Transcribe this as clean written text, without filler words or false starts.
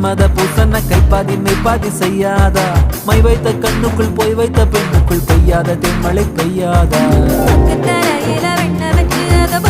மன்மத பூசன கைப்பாதி மெய்ப்பாதி செய்யாதா my வைத்த கண்ணுக்குள் போய் வைத்த பெண்ணுக்குள் பெய்யாத தென்மழை பெய்யாதா தரையில வெண்ண வச்சு அத